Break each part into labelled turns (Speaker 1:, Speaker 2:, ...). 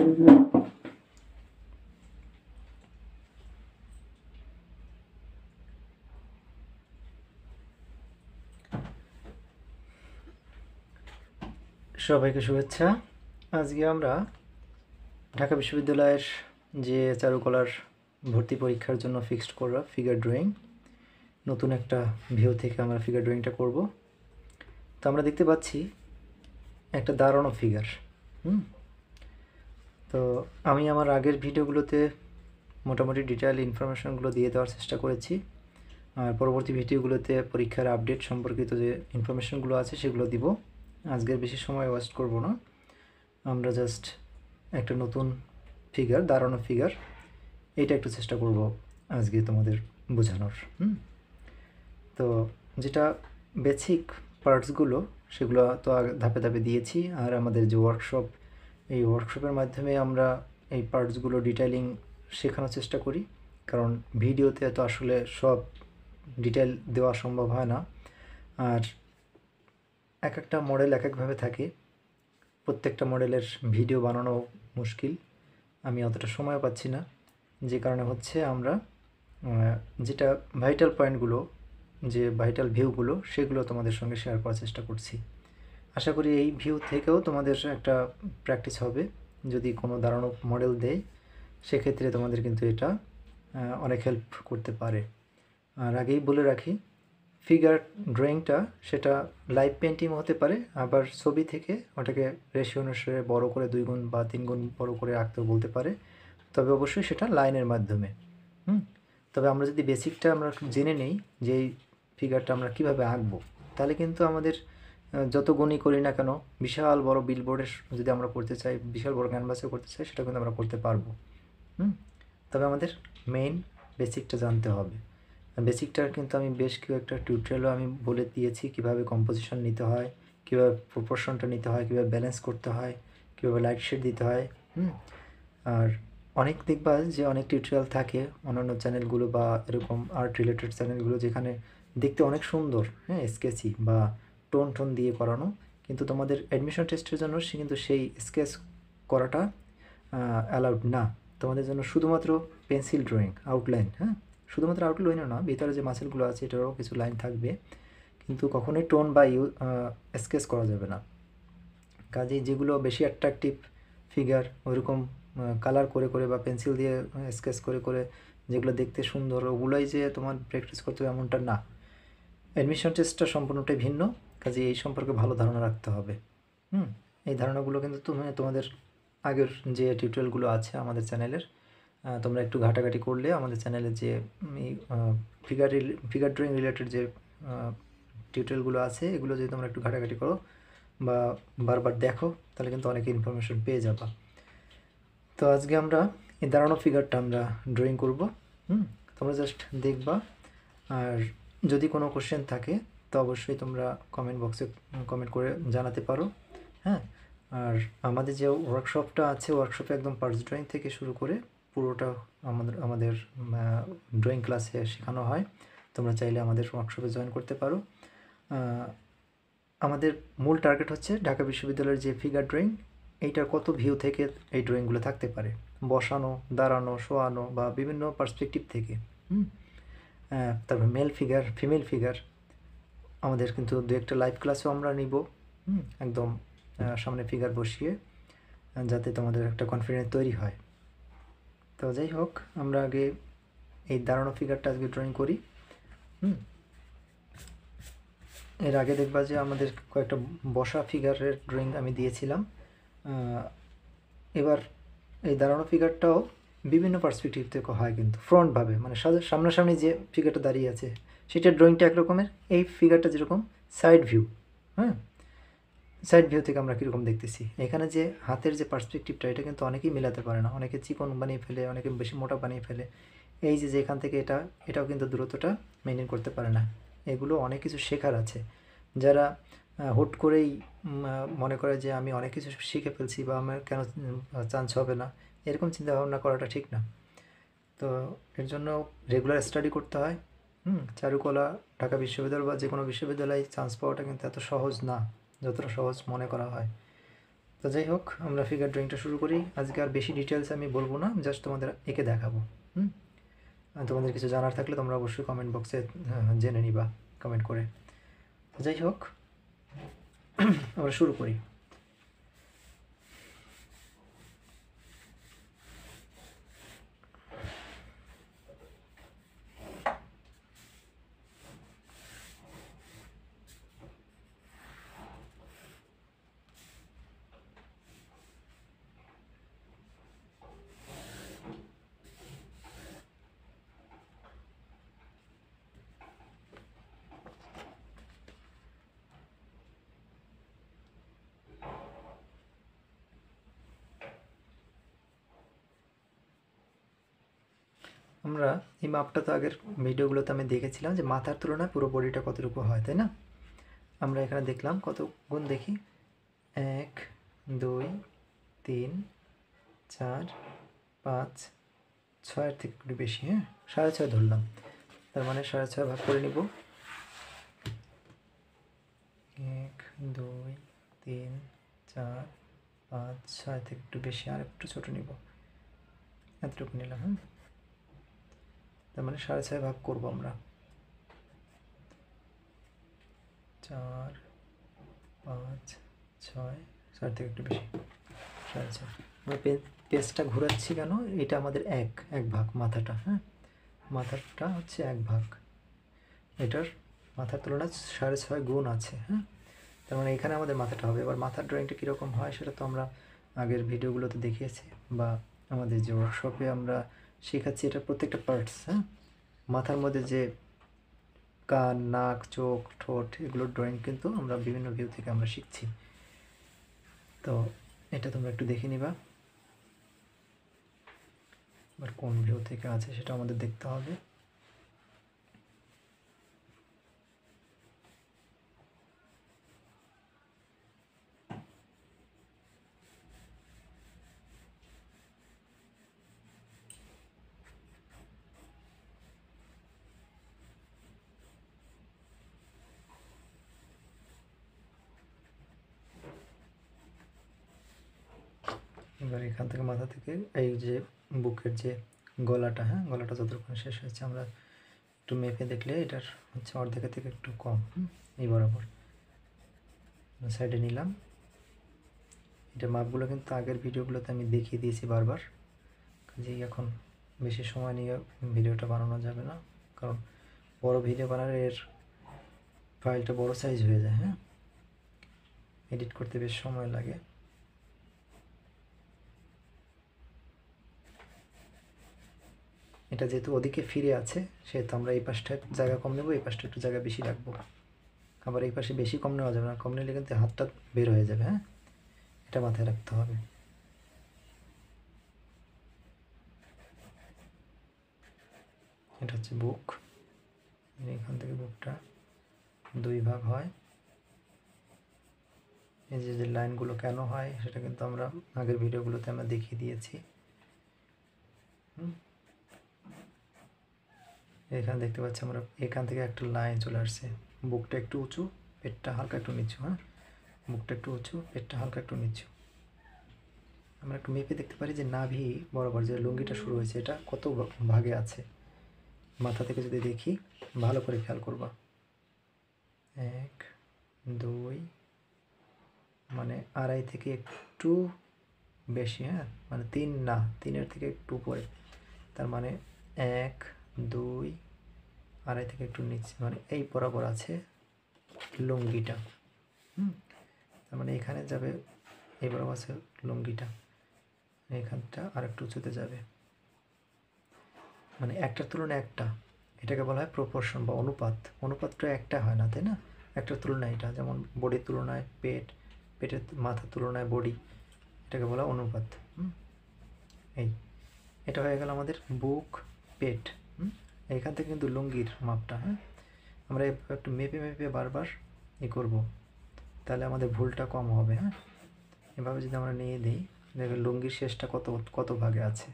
Speaker 1: সবাইকে শুভেচ্ছা। আজকে আমরা ঢাকা বিশ্ববিদ্যালয়ের যে চারুকলার ভর্তি পরীক্ষার জন্য ফিক্সড করা ফিগার ড্রয়িং, নতুন একটা ভিউ থেকে আমরা ফিগার ড্রয়িংটা করব। তো আমরা দেখতে পাচ্ছি একটা দাঁড়ানো ফিগার। তো আমি আমার আগের ভিডিওগুলোতে মোটামুটি ডিটেইল ইনফরমেশনগুলো দিয়ে দেওয়ার চেষ্টা করেছি, আর পরবর্তী ভিডিওগুলোতে পরীক্ষার আপডেট সম্পর্কিত যে ইনফরমেশনগুলো আছে সেগুলো দিব। আজকের বেশি সময় ওয়েস্ট করব না, আমরা জাস্ট একটা নতুন ফিগার, দাঁড়ানো ফিগার, এটা একটু চেষ্টা করব আজকে তোমাদের বোঝানোর। তো যেটা বেসিক পার্টসগুলো সেগুলো তো ধাপে ধাপে দিয়েছি, আর আমাদের যে ওয়ার্কশপ, এই ওয়ার্কশপের মাধ্যমে আমরা এই পার্টসগুলো ডিটেইলিং শেখানোর চেষ্টা করি, কারণ ভিডিওতে তো আসলে সব ডিটেইল দেওয়া সম্ভব হয় না, আর এক একটা মডেল এক একভাবে থাকে, প্রত্যেকটা মডেলের ভিডিও বানানো মুশকিল, আমি অতটা সময় পাচ্ছি না, যে কারণে হচ্ছে আমরা যেটা ভাইটাল পয়েন্টগুলো, যে ভাইটাল ভিউগুলো, সেগুলো তোমাদের সঙ্গে শেয়ার করার চেষ্টা করছি। আশা করি এই ভিউ থেকেও তোমাদের একটা প্র্যাকটিস হবে। যদি কোনো দাঁড়ানো মডেল দেয় সেক্ষেত্রে তোমাদের কিন্তু এটা অনেক হেল্প করতে পারে। আর আগেই বলে রাখি, ফিগার ড্রয়িংটা সেটা লাইভ পেন্টিং হতে পারে, আবার ছবি থেকে ওটাকে রেশিও অনুসারে বড় করে 2 গুণ বা 3 গুণ বড় করে আঁকতেও বলতে পারে, তবে অবশ্যই সেটা লাইনের মাধ্যমে। তবে আমরা যদি বেসিকটা আমরা জেনে নেই যে এই ফিগারটা আমরা কীভাবে আঁকবো, তাহলে কিন্তু আমাদের যত গুণই করি না কেন, বিশাল বড় বিলবোর্ডের যদি আমরা করতে চাই, বিশাল বড় ক্যানভাসে করতে চাই, সেটা কিন্তু আমরা করতে পারবো। তবে আমাদের মেইন বেসিকটা জানতে হবে। বেসিকটার কিন্তু আমি বেশ কয়েকটা টিউটোরিয়ালও আমি বলে দিয়েছি, কীভাবে কম্পোজিশন নিতে হয়, কীভাবে প্রপোর্শনটা নিতে হয়, কীভাবে ব্যালেন্স করতে হয়, কীভাবে লাইট শেড দিতে হয়। আর অনেক দেখবা যে অনেক টিউটোরিয়াল থাকে অন্যান্য চ্যানেলগুলো বা এরকম আর্ট রিলেটেড চ্যানেলগুলো, যেখানে দেখতে অনেক সুন্দর, স্কেচি বা টোন দিয়ে করানো, কিন্তু তোমাদের অ্যাডমিশন টেস্টের জন্য কিন্তু সেই স্কেচ করাটা অ্যালাউড না। তোমাদের জন্য শুধুমাত্র পেন্সিল ড্রয়িং, আউটলাইন, শুধুমাত্র আউটলাইনও না, ভিতরে যে মাসেলগুলো আছে এটারও কিছু লাইন থাকবে, কিন্তু কখনোই টোন বা স্কেচ করা যাবে না। কাজেই যেগুলো বেশি অ্যাট্রাকটিভ ফিগার, ওইরকম কালার করে করে বা পেন্সিল দিয়ে স্কেচ করে করে যেগুলো দেখতে সুন্দর, ওগুলোই যে তোমার প্র্যাকটিস করতে হবে এমনটা না। অ্যাডমিশন টেস্টটা সম্পূর্ণটাই ভিন্ন, কাজে এই সম্পর্কে ভালো ধারণা রাখতে হবে। এই ধারণাগুলো কিন্তু তোমাদের আগের যে টিউটোরিয়ালগুলো আছে আমাদের চ্যানেলের, তোমরা একটু ঘাটাঘাটি করলে আমাদের চ্যানেলে যে ফিগার ড্রয়িং রিলেটেড যে টিউটোরিয়ালগুলো আছে, এগুলো যদি তোমরা একটু ঘাটাঘাটি করো বা বারবার দেখো, তাহলে কিন্তু অনেক ইনফরমেশন পেয়ে যাবা। তো আজকে আমরা এই দাঁড়ানো ফিগারটা আমরা ড্রয়িং করব। তোমরা জাস্ট দেখবা, আর যদি কোনো কোশ্চেন থাকে তো অবশ্যই তোমরা কমেন্ট বক্সে কমেন্ট করে জানাতে পারো। আর আমাদের যে ওয়ার্কশপটা আছে, ওয়ার্কশপে একদম পার্টস ড্রয়িং থেকে শুরু করে পুরোটা আমাদের ড্রয়িং ক্লাসে শেখানো হয়। তোমরা চাইলে আমাদের ওয়ার্কশপে জয়েন করতে পারো। আমাদের মূল টার্গেট হচ্ছে ঢাকা বিশ্ববিদ্যালয়ের যে ফিগার ড্রয়িং, এইটার কত ভিউ থেকে এই ড্রয়িংগুলো থাকতে পারে, বসানো, দাঁড়ানো, শোয়ানো বা বিভিন্ন পার্সপেক্টিভ থেকে। তারপর মেল ফিগার, ফিমেল ফিগার, আমাদের কিন্তু দু একটা লাইভ ক্লাসও আমরা নিব, একদম সামনে ফিগার বসিয়ে, যাতে তোমাদের একটা কনফিডেন্স তৈরি হয়। তো যাই হোক, আমরা আগে এই দাঁড়ানো ফিগারটা আজকে ড্রয়িং করি। এর আগে দেখবা যে আমাদের কয়েকটা বসা ফিগারের ড্রয়িং আমি দিয়েছিলাম। এবার এই দাঁড়ানো ফিগারটাও বিভিন্ন পার্সপেক্টিভ থেকে হয়, কিন্তু ফ্রন্টভাবে, মানে সামনাসামনি যে ফিগারটা দাঁড়িয়ে আছে সেটার ড্রয়িংটা একরকমের, এই ফিগারটা যেরকম সাইড ভিউ, সাইড ভিউ থেকে আমরা কীরকম দেখতেছি। এখানে যে হাতের যে পার্সপেক্টিভটা, এটা কিন্তু অনেকেই মেলাতে পারে না, অনেকে চিকন বানিয়ে ফেলে, অনেকে বেশি মোটা বানিয়ে ফেলে। এই যে এখান থেকে এটাও কিন্তু দূরত্বটা মেনটেন করতে পারে না। এগুলো অনেক কিছু শেখার আছে। যারা হুট করেই মনে করে যে আমি অনেক কিছু শিখে ফেলছি বা আমার কেন চান্স হবে না, এরকম চিন্তাভাবনা করাটা ঠিক না। তো এর জন্য রেগুলার স্টাডি করতে হয়। চারুকলা, ঢাকা বিশ্ববিদ্যালয় বা যে কোনো বিশ্ববিদ্যালয়ে চান্স পাওয়াটা কিন্তু এত সহজ না যতটা সহজ মনে করা হয়। তো যাই হোক, আমরা ফিগার ড্রয়িংটা শুরু করি। আজকে আর বেশি ডিটেলস আমি বলবো না, জাস্ট তোমাদের এঁকে দেখাবো। আর তোমাদের কিছু জানার থাকলে তোমরা অবশ্যই কমেন্ট বক্সে জেনে নিবা কমেন্ট করে। তো যাই হোক, আমরা শুরু করি। আমরা এই মাপটা তো আগের ভিডিওগুলোতে আমি দেখেছিলাম যে মাথার তুলনায় পুরো বডিটা কতটুকু হয়, তাই না? আমরা এখানে দেখলাম কত গুণ, দেখি 1 2 3 4 5 6 থেকে একটু বেশি, হ্যাঁ 6.5 ধরলাম, তার মানে 6.5 ভাগ করে নিব। 1 2 3 4 5 6 থেকে একটু বেশি, আর একটু ছোট নিব, এতটুকু নিলাম। হ্যাঁ, তার মানে 6.5 ভাগ করবো আমরা। 4 5 6 6 থেকে একটু বেশি, 6.5। আমরা পেজটা ঘোরাচ্ছি কেন? এটা আমাদের এক ভাগ মাথাটা, হ্যাঁ মাথাটা হচ্ছে 1 ভাগ, এটার মাথার তুলনায় 6.5 গুণ আছে। হ্যাঁ, তার মানে এখানে আমাদের মাথাটা হবে। এবার মাথার ড্রয়িংটা কীরকম হয় সেটা তো আমরা আগের ভিডিওগুলোতে দেখিয়েছি, বা আমাদের যে ওয়ার্কশপে আমরা শেখাচ্ছি, এটা প্রত্যেকটা পার্টস। হ্যাঁ, মাথার মধ্যে যে কান, নাক, চোখ, ঠোঁট, এগুলোর ড্রয়িং কিন্তু আমরা বিভিন্ন ভিউ থেকে আমরা শিখছি। তো এটা তোমরা একটু দেখে নিবা। এবার কোন ভিউ থেকে আছে সেটা আমাদের দেখতে হবে। এবার এখান থেকে মাথা থেকে এই যে বুকের যে গলাটা, হ্যাঁ গলাটা যতক্ষণ শেষ হয়েছে আমরা একটু মেপে দেখলে এটার হচ্ছে অর্ধেকের থেকে একটু কম। এই বরাবর সাইডে নিলাম। এটা মাপগুলো কিন্তু আগের ভিডিওগুলোতে আমি দেখিয়ে দিয়েছি বারবার, কাজেই এখন বেশি সময় নিয়ে ভিডিওটা বানানো যাবে না, কারণ বড় ভিডিও বানালে এর ফাইলটা বড় সাইজ হয়ে যায়। হ্যাঁ, এডিট করতে বেশ সময় লাগে। এটা যেহেতু ওদিকে ফিরে আছে, সেহেতু আমরা এই পাশটা জায়গা কম নেবো, এই পাশটা একটু জায়গা বেশি রাখবো। আবার এই পাশে বেশি কম নেওয়া যাবে না, কম নিলে কিন্তু হাতটা বের হয়ে যাবে। হ্যাঁ, এটা মাথায় রাখতে হবে। এটা হচ্ছে বুক, এখান থেকে বুকটা 2 ভাগ হয়। এই যে লাইনগুলো কেন হয় সেটা কিন্তু আমরা আগের ভিডিওগুলোতে আমরা দেখিয়ে দিয়েছি। এখানে দেখতে পাচ্ছি আমরা এখান থেকে একটা লাইন চলে আসছে, বুকটা একটু উঁচু, পেটটা হালকা একটু নিচু। হ্যাঁ, বুকটা একটু উঁচু, পেটটা হালকা একটু নিচু। আমরা একটু মেপে দেখতে পারি যে নাভি বরাবর যে লুঙ্গিটা শুরু হয়েছে এটা কত ভাগে আছে। মাথা থেকে যদি দেখি, ভালো করে খেয়াল করবা। 1 2, মানে 2.5 থেকে একটু বেশি। হ্যাঁ, মানে 3 না, 3-এর থেকে একটু উপরে, তার মানে 1 2 2.5 থেকে একটু নিচে, মানে এই বরাবর আছে লুঙ্গিটা। তার মানে এখানে যাবে, এই বরাবর আছে লুঙ্গিটা, এখানটা আর একটু উঁচুতে যাবে, মানে একটার তুলনায় একটা। এটাকে বলা হয় প্রপোর্শন বা অনুপাত। অনুপাতটা একটা হয় না, তাই না? একটার তুলনায় এটা, যেমন বডির তুলনায় পেট, পেটের মাথার তুলনায় বডি, এটাকে বলা অনুপাত। এই এটা হয়ে গেল আমাদের বুক, পেট। এইখান থেকে কিন্তু লুঙ্গির মাপটা। হ্যাঁ, আমরা একটু মেপে মেপে বারবার করব, তাহলে আমাদের ভুলটা কম হবে। হ্যাঁ, এভাবে যদি আমরা নিয়ে দিই, দেখবেন লুঙ্গির শেষটা কত ভাগে আছে।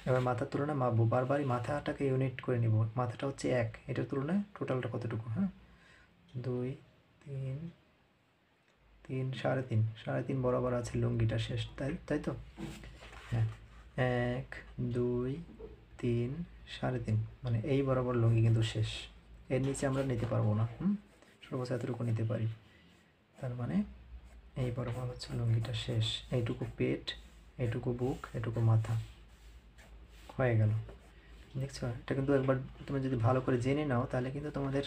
Speaker 1: এবার মাথার তুলনায় মাপবো, বারবারই মাথাটাকে ইউনিট করে নিব। মাথাটা হচ্ছে 1, এটার তুলনায় টোটালটা কতটুকু। হ্যাঁ, 2 3 3, 3.5, 3.5 বরাবর আছে লুঙ্গিটা শেষ, তাই তো? হ্যাঁ, 1, 2, 3, 3.5, মানে এই বরাবর লুঙ্গি কিন্তু শেষ। এর নিচে আমরা নিতে পারবো না, সর্বোচ্চ এতটুকু নিতে পারি। তার মানে এই বরাবর হচ্ছে লুঙ্গিটা শেষ। এইটুকু পেট, এইটুকু বুক, এটুকু মাথা, হয়ে গেল। দেখছো, এটা কিন্তু একবার তুমি যদি ভালো করে জেনে নাও তাহলে কিন্তু তোমাদের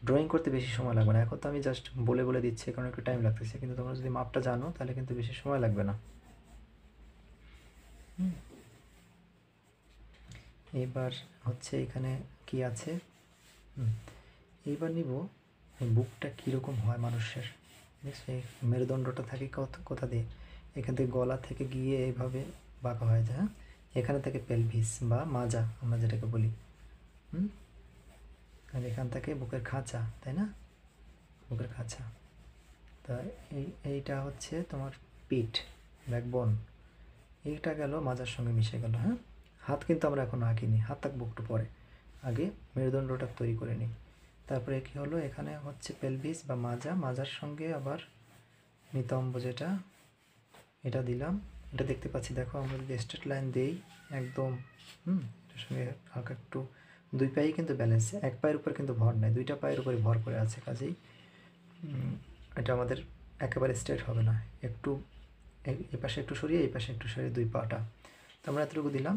Speaker 1: ড্রয়িং করতে বেশি সময় লাগবে না। এখন তো আমি জাস্ট বলে বলে দিচ্ছি কারণ একটু টাইম লাগতেছে, কিন্তু তোমরা যদি মাপটা জানো তাহলে কিন্তু বেশি সময় লাগবে না। এবার হচ্ছে এখানে কি আছে, এইবার নিব বুকটা কীরকম হয় মানুষের। দেখছো এই মেরুদণ্ডটা থাকে কোথা দিয়ে, এখান থেকে গলা থেকে গিয়ে এইভাবে বাঁকা হয়ে যায়। এখানে থেকে পেলভিস বা মাজা আমরা যেটাকে বলি, আর এখান থেকে বুকের খাঁচা, তাই না? বুকের খাঁচা। তা এইটা হচ্ছে তোমার পিঠ, ব্যাকবোন। এইটা গেল মাজার সঙ্গে মিশে গেল। হাত কিন্তু আমরা এখন আঁকিনি, হাত থাকবো একটু পরে, আগে মেরুদণ্ডটা তৈরি করে নিই। তারপরে কী হলো, এখানে হচ্ছে পেলভিস বা মাজা, মাজার সঙ্গে আবার নিতম্ব যেটা, এটা দিলাম। এটা দেখতে পাচ্ছি, দেখো আমরা যদি স্ট্রেট লাইন দিই একদম, এটার সঙ্গে হালকা একটু, দুই পায়েই কিন্তু ব্যালেন্স, এক পায়ের উপর কিন্তু ভর নেই, দুইটা পায়ের উপরে ভর করে আছে, কাজেই এটা আমাদের একেবারে স্ট্রেট হবে না, একটু এই পাশে একটু সরিয়ে এই পাশে একটু সরিয়ে দুই পাটা। তো আমরা এতটুকু দিলাম।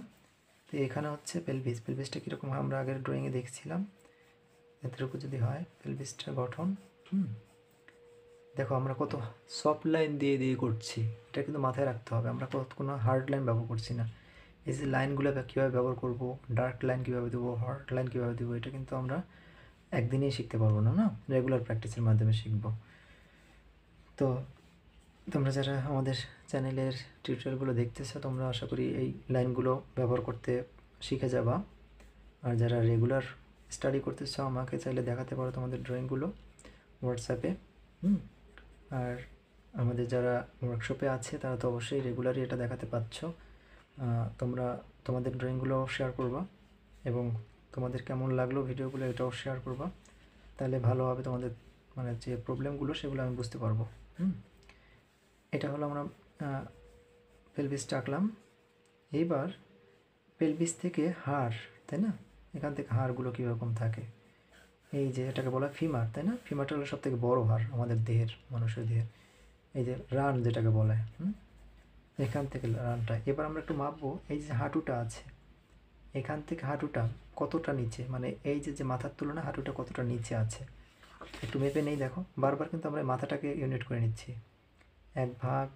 Speaker 1: তো এখানে হচ্ছে পেলভিসটা কীরকম হয় আমরা আগের ড্রয়িংয়ে দেখছিলাম, এতটুকু যদি হয় পেলভিসটার গঠন। দেখো আমরা কত সফট লাইন দিয়ে দিয়ে করছি, এটা কিন্তু মাথায় রাখতে হবে, আমরা কোনো হার্ড লাইন ব্যবহার করছি না। এই যে লাইনগুলো কীভাবে ব্যবহার করব, ডার্ক লাইন কীভাবে দেবো, হার্ড লাইন কীভাবে দেবো, এটা কিন্তু আমরা একদিনেই শিখতে পারবো না, রেগুলার প্র্যাকটিসের মাধ্যমে শিখব। তো তোমরা যারা আমাদের চ্যানেলের টিউটোরিয়ালগুলো দেখতেছো, তোমরা আশা করি এই লাইনগুলো ব্যবহার করতে শিখে যাবা। আর যারা রেগুলার স্টাডি করতেছো, আমাকে চাইলে দেখাতে পারো তোমাদের ড্রয়িংগুলো হোয়াটসঅ্যাপে। আর আমাদের যারা ওয়ার্কশপে আছে তারা তো অবশ্যই রেগুলারই এটা দেখাতে পাচ্ছ। তোমরা তোমাদের ড্রয়িংগুলো শেয়ার করবা এবং তোমাদের কেমন লাগলো ভিডিওগুলো এটাও শেয়ার করবা, তাহলে ভালো হবে। তোমাদের মানে যে প্রবলেমগুলো সেগুলো আমি বুঝতে পারবো। এটা হলো আমরা পেলভিসটা আঁকলাম। এইবার পেলভিস থেকে হাড়, তাই না? এখান থেকে হাড়গুলো কীরকম থাকে, এই যে এটাকে বলা ফিমার, তাই না? ফিমারটা হলো সবথেকে বড় হাড় আমাদের দেহের, মানুষের দেহের। এই যে রান যেটাকে বলে, এখান থেকে রানটা। এবার আমরা একটু মাপবো, এই যে হাঁটুটা আছে, এখান থেকে হাঁটুটা কতটা নিচে, মানে এই যে মাথার তুলনায় হাঁটুটা কতটা নিচে আছে একটু মেপে নেই। দেখো বারবার কিন্তু আমরা মাথাটাকে ইউনিট করে নিচ্ছি, 1 ভাগ,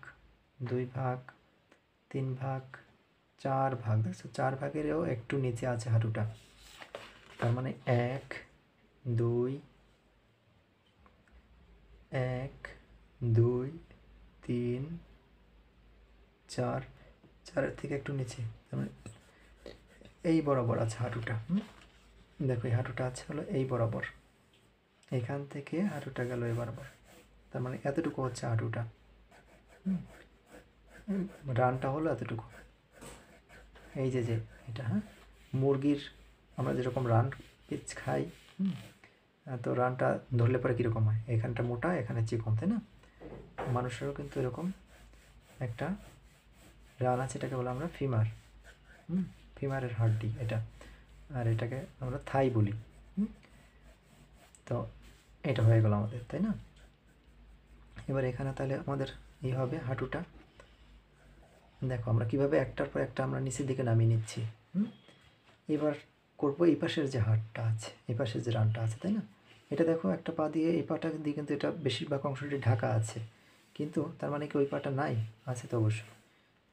Speaker 1: 2 ভাগ, 3 ভাগ, 4 ভাগ। দেখছো 4 ভাগেরও একটু নিচে আছে হাঁটুটা, তার মানে 1, 2, 3, 4, 4-এর থেকে একটু নিচে, তার মানে এই বরাবর আছে হাঁটুটা। দেখো এই হাঁটুটা আছে হলো এই বরাবর, এখান থেকে হাঁটুটা গেল এই বরাবর, তার মানে এতটুকু হচ্ছে হাঁটুটা। রানটা হলো এতটুকু, এই যে এটা, মুরগির আমরা যেরকম রান পিচ খাই, তো রানটা ধরলে পরে কীরকম হয়, এখানটা মোটা এখানে চিকন, তাই না? মানুষেরও কিন্তু এরকম একটা রান আছে, এটাকে বলে আমরা ফিমার, ফিমারের হাড্ডি এটা, আর এটাকে আমরা থাই বলি। তো এটা হয়ে গেল আমাদের, তাই না? এবার এখানে তাহলে আমাদের এই হবে হাঁটুটা। দেখো আমরা কিভাবে একটার পর একটা আমরা নিচের দিকে নামিয়ে নিচ্ছি। এবার করবো এই পাশের যে হাড়টা আছে, এই পাশের যে রানটা আছে, তাই না? এটা দেখো একটা পা দিয়ে এই পাটা দিয়ে কিন্তু এটা বেশিরভাগ অংশটি ঢাকা আছে, কিন্তু তার মানে কি ওই পাটা নাই? আছে তো অবশ্যই।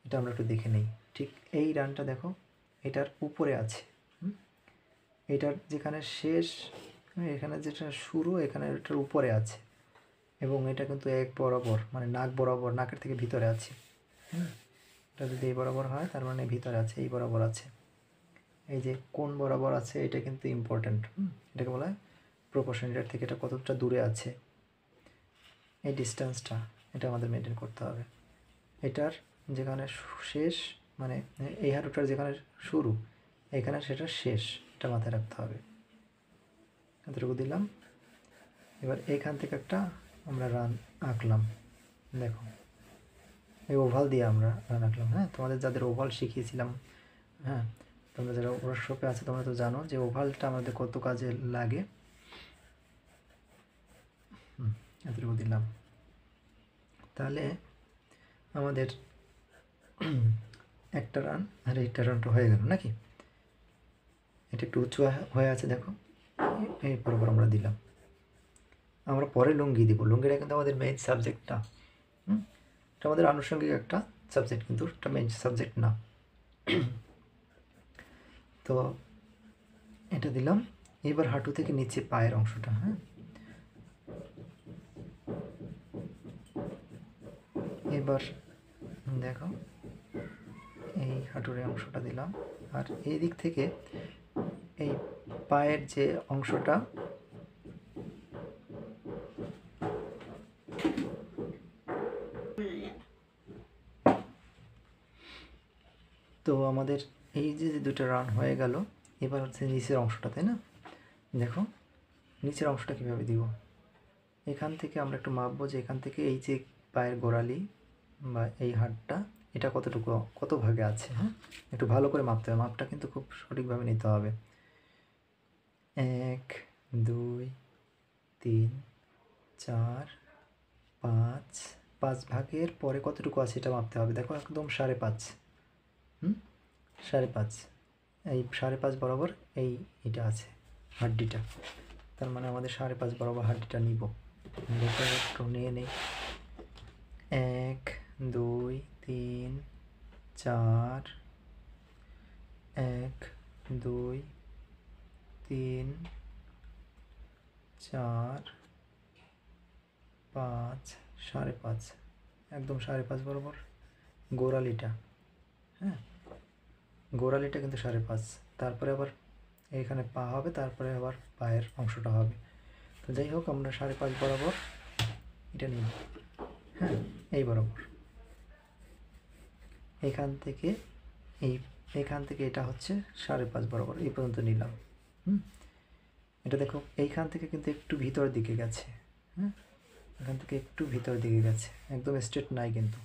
Speaker 1: এটা আমরা একটু দেখে নিই। ঠিক এই রানটা দেখো এটার উপরে আছে, এটার যেখানে শেষ, এখানে যেটা শুরু, এখানে এটার উপরে আছে, এবং এটা কিন্তু এক বরাবর, মানে নাক বরাবর, নাকের থেকে ভিতরে আছে। এটা যদি এই বরাবর হয় তার মানে ভিতরে আছে, এই বরাবর আছে। এই যে কোন বরাবর আছে এটা কিন্তু ইম্পর্ট্যান্ট, এটাকে বলা হয় প্রপোর্শন, এটার থেকে এটা কতটা দূরে আছে, এই ডিস্টেন্সটা এটা আমাদের মেনটেন করতে হবে। এটার যেখানে শেষ, মানে এই হাঁটুটার যেখানে শুরু, এখানে সেটা শেষ, এটা মাথায় রাখতে হবে। এতটুকু দিলাম। এবার এইখান থেকে একটা আমরা রান আঁকলাম, দেখো এই ওভাল দিয়ে আমরা রান আঁকলাম। হ্যাঁ, তোমাদের যাদের ওভাল শিখিয়েছিলাম, হ্যাঁ তোমরা যারা ওয়ার্কশপে আছে তোমরা তো জানো যে ওভালটা আমাদের কত কাজে লাগে। এতটুকু দিলাম, তাহলে আমাদের একটা রান আর এইটা রানটা হয়ে গেল নাকি। এটা একটু উঁচু হয়ে আছে, দেখো এই বরাবর আমরা দিলাম। আমরা পরে লুঙ্গি দিব, লুঙ্গিটা কিন্তু আমাদের মেইন সাবজেক্ট না। এটা আমাদের আনুষঙ্গিক একটা সাবজেক্ট, কিন্তু এটা মেইন সাবজেক্ট না। তো এটা দিলাম। এবার হাঁটু থেকে নিচে পায়ের অংশটা, হ্যাঁ এবার দেখো এই হাঁটুর এই অংশটা দিলাম, আর এই দিক থেকে এই পায়ের যে অংশটা তো আমাদের এই যে দুটো রান হয়ে গেল। এবার হচ্ছে নিচের অংশটা, তাই না? দেখো নিচের অংশটা কীভাবে দিব। এখান থেকে আমরা একটু মাপবো যে এখান থেকে এই যে পায়ের গোড়ালি বা এই হাড়টা এটা কতটুকু কত ভাগে আছে। হ্যাঁ, একটু ভালো করে মাপতে হবে, মাপটা কিন্তু খুব সঠিকভাবে নিতে হবে। 1 2 3 4 5, 5 ভাগের পরে কতটুকু আছে এটা মাপতে হবে। দেখো একদম 5.5, 5.5, এই 5.5 বরাবর এইটা আছে হাড্ডিটা। তার মানে আমাদের 5.5 বরাবর হাড্ডিটা নিব। একটু নিয়ে নেই। 1 2 3 4, 1 2 3 4 5, 5.5, একদম 5.5 বরাবর গোড়ালিটা। হ্যাঁ, গোড়ালিটা কিন্তু 5.5। তারপরে আবার এইখানে পা হবে, তারপরে আবার পায়ের অংশটা হবে। তো যাই হোক আমরা 5.5 বরাবর এটা নিব। হ্যাঁ, এই বরাবর এখান থেকে এটা হচ্ছে 5.5 বরাবর এই পর্যন্ত নিলাম। এটা দেখো এইখান থেকে কিন্তু একটু ভিতরের দিকে গেছে। হ্যাঁ, এখান থেকে একটু ভিতরের দিকে গেছে, একদম স্ট্রেট নাই কিন্তু।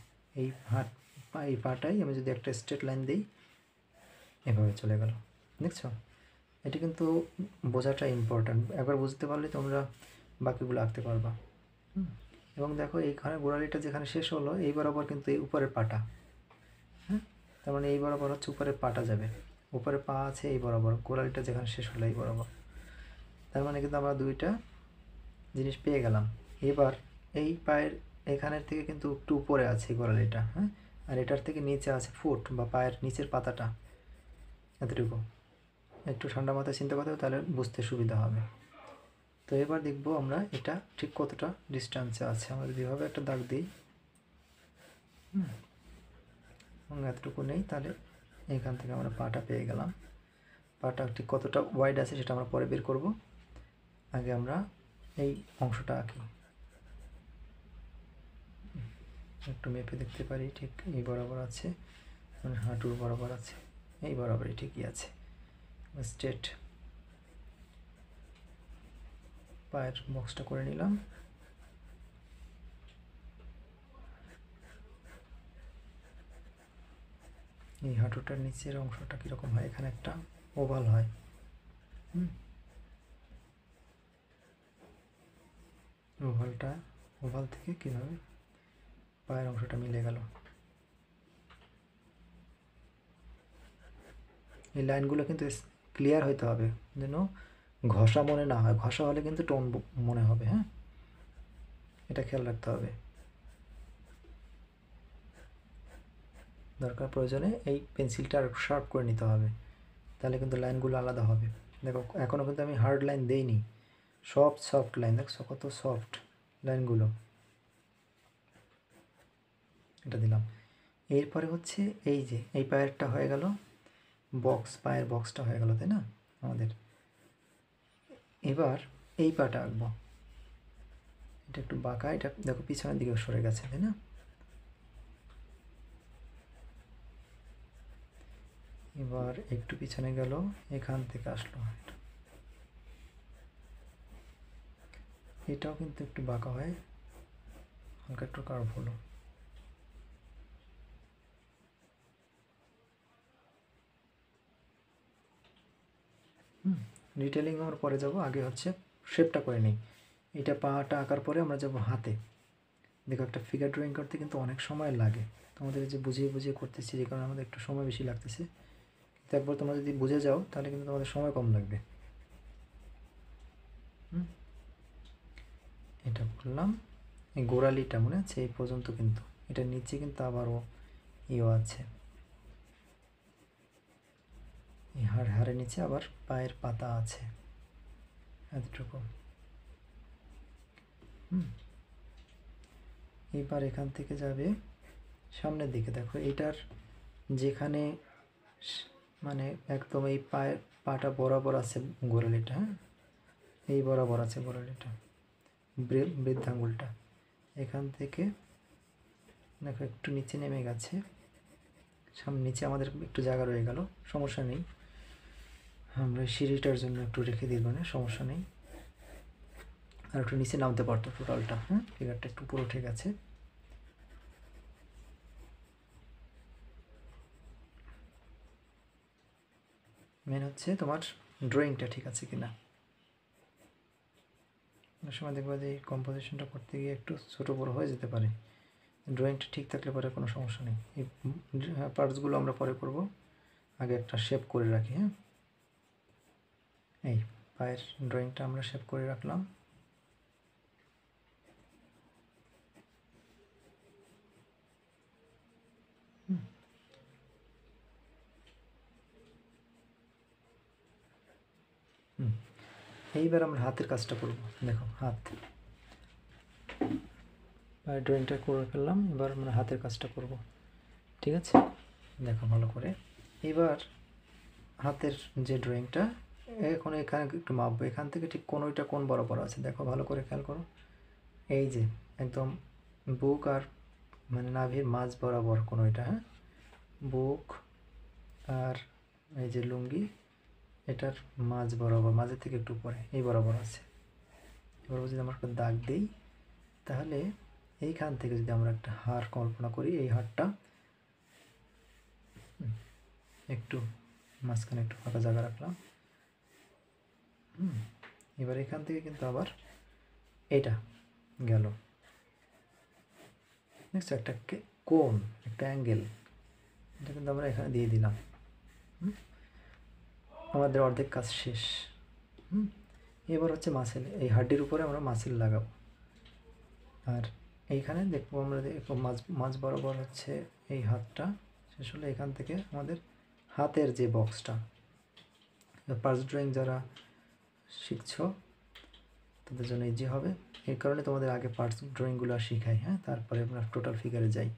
Speaker 1: এই পাটাই আমি যদি একটা স্ট্রেট লাইন দিই এভাবে চলে গেল, দেখছো? এটা কিন্তু বোঝাটা ইম্পর্ট্যান্ট, একবার বুঝতে পারলে তোমরা বাকিগুলো আঁকতে পারবা। এবং দেখো এইখানে গোড়ালিটা যেখানে শেষ হলো এই বরাবর কিন্তু এই উপরের পাটা। হ্যাঁ, তার মানে এই বরাবর হচ্ছে উপরের পাটা যাবে, উপরে পা আছে এই বরাবর, গোড়ালিটা যেখানে শেষ হলো এই বরাবর। তার মানে কিন্তু আমরা দুইটা জিনিস পেয়ে গেলাম। এবার এই পায়ের এখানের থেকে কিন্তু একটু উপরে আছে গোড়ালিটা। হ্যাঁ, আর এটার থেকে নিচে আছে ফুট বা পায়ের নিচের পাতাটা, এতটুকু। একটু ঠান্ডা মাথায় চিন্তা করতে হবে, তাহলে বুঝতে সুবিধা হবে। তো এবার দেখবো আমরা এটা ঠিক কতটা ডিস্টেন্সে আছে। আমরা যদি এভাবে একটা দাগ দিই, এতটুকু নেই, তাহলে এইখান থেকে আমরা পাটা পেয়ে গেলাম। পাটা ঠিক কতটা ওয়াইড আছে সেটা আমরা পরে বের করব। আগে আমরা এই অংশটা আঁকি। একটু মেপে দেখতে পারি, ঠিক এই বরাবর আছে, মানে হাঁটুর বরাবর আছে, এই বরাবরই ঠিকই আছে। স্ট্রেট পায়ের বক্সটা করে নিলাম। এই হাঁটুটার নিচের অংশটা কীরকম হয়, এখানে একটা ওভাল হয়। ওভাল থেকে কীভাবে পায়ের অংশটা মিলে গেল। এই লাইনগুলো কিন্তু ক্লিয়ার হইতে হবে, যেন ঘষা মনে না হয়। ঘষা হলে কিন্তু টোন মনে হবে। হ্যাঁ, এটা খেয়াল রাখতে হবে। দরকার প্রয়োজনে এই পেন্সিলটা আর শার্প করে নিতে হবে, তাহলে কিন্তু লাইনগুলো আলাদা হবে। দেখো এখনও কিন্তু আমি হার্ড লাইন দেইনি, সব সফট লাইন। দেখছো কত সফট লাইনগুলো। এটা দিলাম। এরপরে হচ্ছে এই যে এই পায়েরটা হয়ে গেল বক্স, পায়ের বক্সটা হয়ে গেল, তাই না আমাদের? এবার এই পাটা আঁকবো। এটা একটু বাঁকা, এটা দেখো পিছনের দিকে সরে গেছে, তাই না? এবার একটু পিছনে গেল, এখান থেকে আসলো। এটাও কিন্তু একটু বাঁকা হয়, হালকা একটু কার্ভ হলো। ডিটেলিং আমরা পরে যাব, আগে হচ্ছে শেপটা করে নিই। এটা পাটা আঁকার পরে আমরা যাব হাতে। দেখো একটা ফিগার ড্রয়িং করতে কিন্তু অনেক সময় লাগে, তোমাদের যে বুঝিয়ে বুঝিয়ে করতেছি যে কারণে আমাদের একটু সময় বেশি লাগতেছে, কিন্তু একবার তোমরা যদি বুঝে যাও তাহলে কিন্তু তোমাদের সময় কম লাগবে। এটা করলাম, এই গোড়ালিটা মনে আছে এই পর্যন্ত, কিন্তু এটার নিচে কিন্তু আবারও ইও আছে, এই হাড়ের নিচে আবার পায়ের পাতা আছে এতটুকু। এবার এখান থেকে যাবে সামনের দিকে। দেখো এটার যেখানে মানে একদম এই পায়ের পাটা বরাবর আছে গোড়ালিটা, হ্যাঁ এই বরাবর আছে গোড়ালিটা, বৃদ্ধাঙ্গুলটা। এখান থেকে দেখো একটু নিচে নেমে গেছে, সামনে নিচে আমাদের একটু জায়গা রয়ে গেল, সমস্যা নেই, আমরা সিঁড়িটার জন্য একটু রেখে দিই, মানে সমস্যা নেই। আর একটু নিচে নামতে পারতো টোটালটা, হ্যাঁ ফিগারটা একটু পুরো ঠিক আছে। মেন হচ্ছে তোমার ড্রয়িংটা ঠিক আছে কিনা। অনেক সময় দেখবা যে এই কম্পোজিশনটা করতে গিয়ে একটু ছোটো বড়ো হয়ে যেতে পারে, ড্রয়িংটা ঠিক থাকলে পরে কোনো সমস্যা নেই। এই পার্টসগুলো আমরা পরে করব, আগে একটা শেপ করে রাখি। হ্যাঁ এই পায়ের ড্রয়িংটা আমরা শেপ করে রাখলাম। এইবার আমরা হাতের কাজটা করব। দেখো হাত, পায়ের ড্রয়িংটা করে ফেললাম, এবার আমরা হাতের কাজটা করব, ঠিক আছে। দেখো ভালো করে, এবার হাতের যে ড্রয়িংটা, এখন এখানে একটু মাপবো, এখান থেকে ঠিক কোনোটা কোন বরাবর আছে দেখো ভালো করে খেয়াল করো। এই যে একদম বুক আর মানে নাভির মাঝ বরাবর কোনোটা, হ্যাঁ বুক আর এই যে লুঙ্গি এটার মাঝ বরাবর, মাঝের থেকে একটু উপরে এই বরাবর আছে। এবার যদি আমরা একটা দাগ দিই, তাহলে এইখান থেকে যদি আমরা একটা হাড় কল্পনা করি, এই হাড়টা একটু মাঝখানে একটু ফাঁকা জায়গা রাখলাম। এবার এখান থেকে কিন্তু আবার এটা গেল, নেক্সট একটা কোণ, একটা অ্যাঙ্গেল, এটা কিন্তু আমরা এখানে দিয়ে দিলাম। আমাদের অর্ধেক কাজ শেষ। এবার হচ্ছে মাসেল, এই হাড্ডির উপরে আমরা মাসেল লাগাবো। আর এইখানে দেখবো আমরা মাঝ বরাবর হচ্ছে এই হাতটা শেষ হলে এখান থেকে আমাদের হাতের যে বক্সটা, পার্টস ড্রয়িং যারা শিখছো তাদের জন্য ইজি হবে, এই কারণে তোমাদের আগে পার্টস ড্রয়িংগুলো শিখাই, হ্যাঁ তারপরে আমরা টোটাল ফিগারে যাই।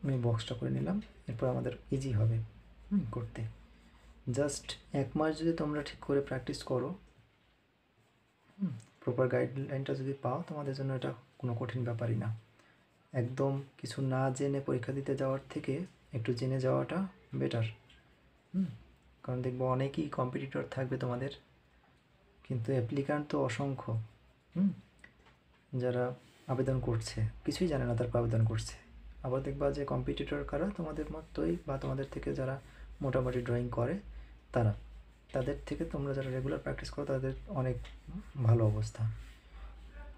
Speaker 1: আমি বক্সটা করে নিলাম, এরপর আমাদের ইজি হবে করতে। জাস্ট 1 মাস যদি তোমরা ঠিক করে প্র্যাকটিস করো, প্রপার গাইডলাইনটা যদি পাও, তোমাদের জন্য এটা কোনো কঠিন ব্যাপারই না। একদম কিছু না জেনে পরীক্ষা দিতে যাওয়ার থেকে একটু জেনে যাওয়াটা বেটার। কারণ দেখবো অনেকেই কম্পিটিটর থাকবে তোমাদের, কিন্তু অ্যাপ্লিক্যান্ট তো অসংখ্য, যারা আবেদন করছে কিছুই জানে না, তারপর আবেদন করছে। আবার দেখবা যে কম্পিটিটর কারা, তোমাদের মতোই বা তোমাদের থেকে যারা মোটামুটি ড্রয়িং করে তারা, তাদের থেকে তোমরা যারা রেগুলার প্র্যাকটিস করো তাদের অনেক ভালো অবস্থা।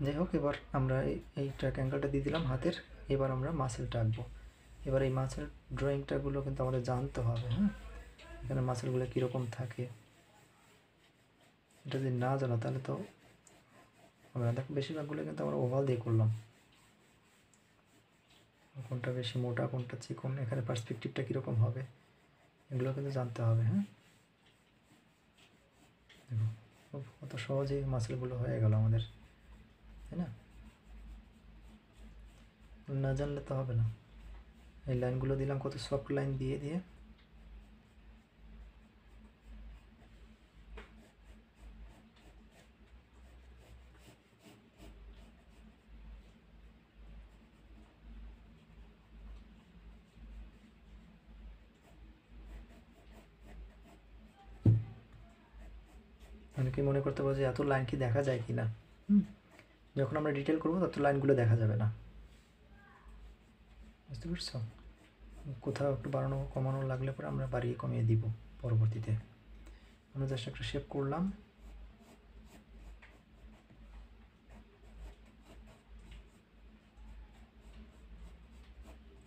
Speaker 1: যাই হোক, এবার আমরা এই ট্র্যাক অ্যাঙ্গেলটা দিয়ে দিলাম হাতের, এবার আমরা মাসেলটা আঁকবো। এবার এই মাসেল ড্রয়িংটাগুলো কিন্তু আমাদের জানতে হবে, হ্যাঁ এখানে মাসেলগুলো কীরকম থাকে এটা যদি না জানো তাহলে তো হবে না। দেখো বেশিরভাগগুলো কিন্তু আমরা ওভাল দিয়ে করলাম, কোনটা বেশি মোটা কোনটা চিকন, এখানে পার্সপেক্টিভটা কীরকম হবে এগুলো কিন্তু জানতে হবে। হ্যাঁ দেখো কত সহজেই মাসেলগুলো হয়ে গেল আমাদের, তাই না? না জানলে তো হবে না। এই লাইনগুলো দিলাম কত সফট লাইন দিয়ে দিয়ে, অনেকে মনে করতে পারো যে এত লাইন কি দেখা যায় কি না। যখন আমরা ডিটেল করবো তত লাইনগুলো দেখা যাবে না, বুঝতে পারছো? কোথাও একটু বাড়ানো কমানো লাগলে পরে আমরা বাড়িয়ে কমিয়ে দিব পরবর্তীতে। আমরা জাস্ট একটা শেপ করলাম,